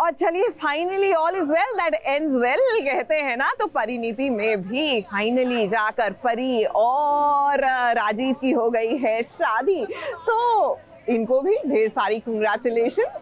और चलिए finally all is well that ends well कहते हैं ना, तो परिणीति में भी फाइनली जाकर परी और राजीव की हो गई है शादी। तो इनको भी ढेर सारी कंग्रेचुलेशन।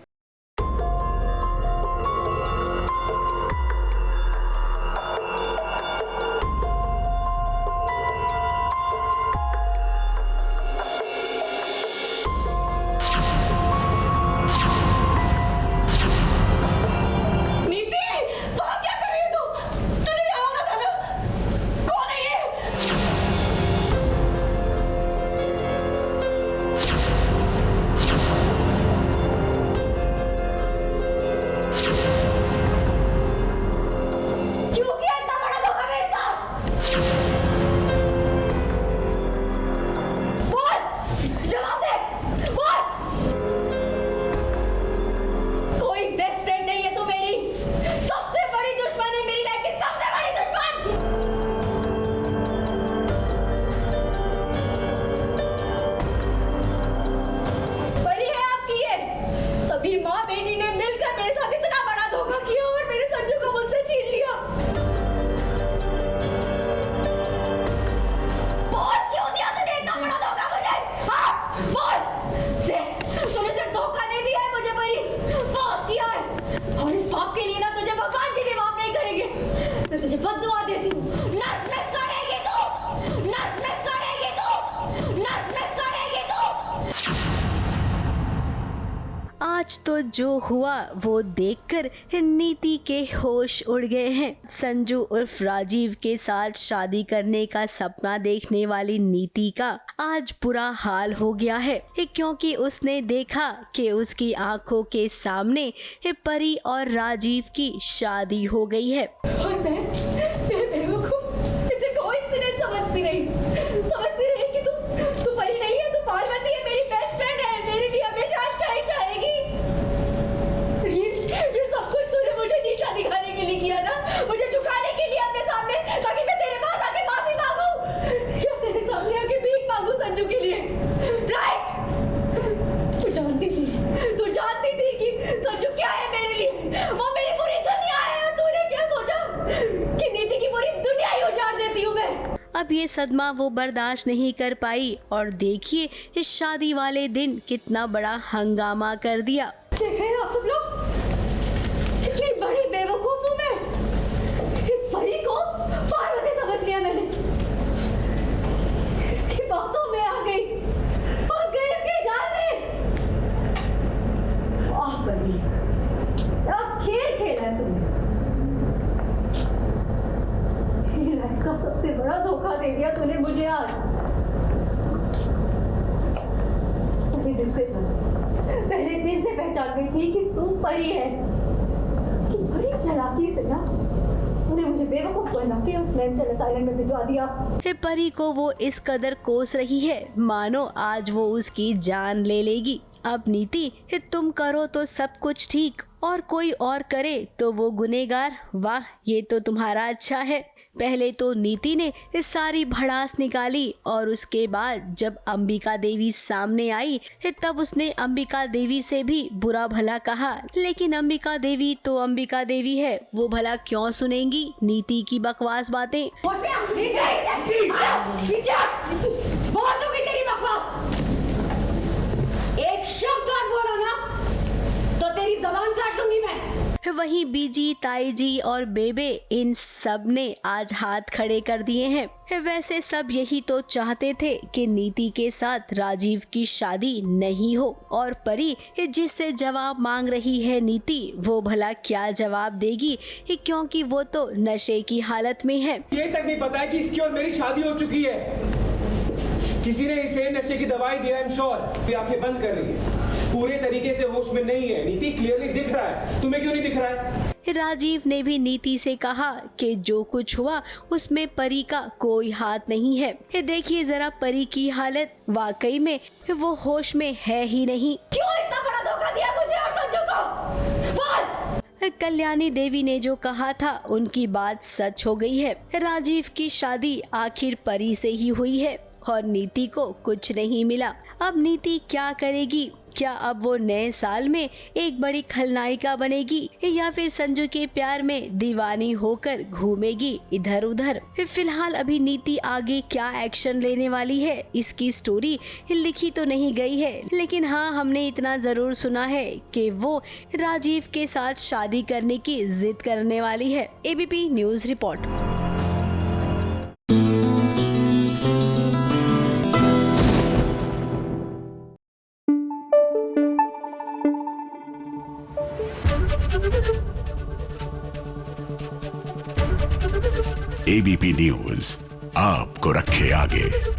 आज तो जो हुआ वो देखकर नीति के होश उड़ गए हैं। संजू उर्फ राजीव के साथ शादी करने का सपना देखने वाली नीति का आज बुरा हाल हो गया है, क्योंकि उसने देखा कि उसकी आंखों के सामने परी और राजीव की शादी हो गई है। और मैं इसे कोइंसिडेंस समझती रही कि तू परी नहीं है, तू पार्वती है, मेरी बेस्ट फ्रेंड है, मेरे लिए हमेशा अच्छा ही चाहेगी। ये सब कुछ तूने मुझे नीचा दिखाने के लिए किया ना, मुझे झुकाने के लिए अपने सामने, ताकि मैं तेरे पास आके माफी मांगूं या तेरे सामने आके भीख मांगूं संजू के लिए। राइट? तू जानती थी कि संजू क्या है मेरे लिए, वो मेरी पूरी दुनिया है, और तूने क्या सोचा कि नीति की पूरी दुनिया ही उजाड़ देती हूँ मैं। अब ये सदमा वो बर्दाश्त नहीं कर पाई और देखिए इस शादी वाले दिन कितना बड़ा हंगामा कर दिया। देख रहे हैं आप सब लोग, कितनी बड़ी बेवकूफ हूँ मैं। इस परी को पार्वती समझ लिया मैंने, इसकी बातों में आ गई, फंस गई इसके जाल में। वाह परी, क्या खेल खेला है तुमने। लाइफ का सबसे बड़ा धोखा दे दिया तूने मुझे आज। पहले दिन से पहचान गई थी कि तू परी है, कि बड़ी चालाकी से ना तूने मुझे बेवकूफ बना के उस मेंटल असाइलम में भिजवा दिया। परी को वो इस कदर कोस रही है मानो आज वो उसकी जान ले लेगी। अब नीति तुम करो तो सब कुछ ठीक और कोई और करे तो वो गुनेगार। वाह, ये तो तुम्हारा अच्छा है। पहले तो नीति ने इस सारी भड़ास निकाली और उसके बाद जब अंबिका देवी सामने आई तब उसने अंबिका देवी से भी बुरा भला कहा, लेकिन अंबिका देवी तो अंबिका देवी है, वो भला क्यों सुनेंगी नीति की बकवास बातें। बहुत हो गई तेरी बकवास। एक शब्द और बोलो ना तो तेरी जबान काट लूंगी मैं। वहीं बीजी, ताई जी और बेबे इन सब ने आज हाथ खड़े कर दिए हैं। वैसे सब यही तो चाहते थे कि नीति के साथ राजीव की शादी नहीं हो, और परी जिससे जवाब मांग रही है नीति, वो भला क्या जवाब देगी, क्योंकि वो तो नशे की हालत में है। ये तक नहीं पता है कि इसकी और मेरी शादी हो चुकी है। किसी ने इसे नशे की दवाई दिया, आई एम श्योर। आंखें बंद कर रही है, पूरे तरीके से होश में नहीं है। नीति क्लियरली दिख रहा है, तुम्हें क्यों नहीं दिख रहा है? राजीव ने भी नीति से कहा कि जो कुछ हुआ उसमें परी का कोई हाथ नहीं है। देखिए जरा परी की हालत, वाकई में वो होश में है ही नहीं। क्यों इतना बड़ा धोखा दिया मुझे और संजू को? बोल। कल्याणी देवी ने जो कहा था उनकी बात सच हो गई है। राजीव की शादी आखिर परी से ही हुई है और नीति को कुछ नहीं मिला। अब नीति क्या करेगी क्या अब वो नए साल में एक बड़ी खलनायिका बनेगी या फिर संजू के प्यार में दीवानी होकर घूमेगी इधर उधर? फिलहाल अभी नीति आगे क्या एक्शन लेने वाली है इसकी स्टोरी लिखी तो नहीं गई है, लेकिन हाँ हमने इतना जरूर सुना है कि वो राजीव के साथ शादी करने की जिद करने वाली है। ABP news report. ABP news आपको रखे आगे।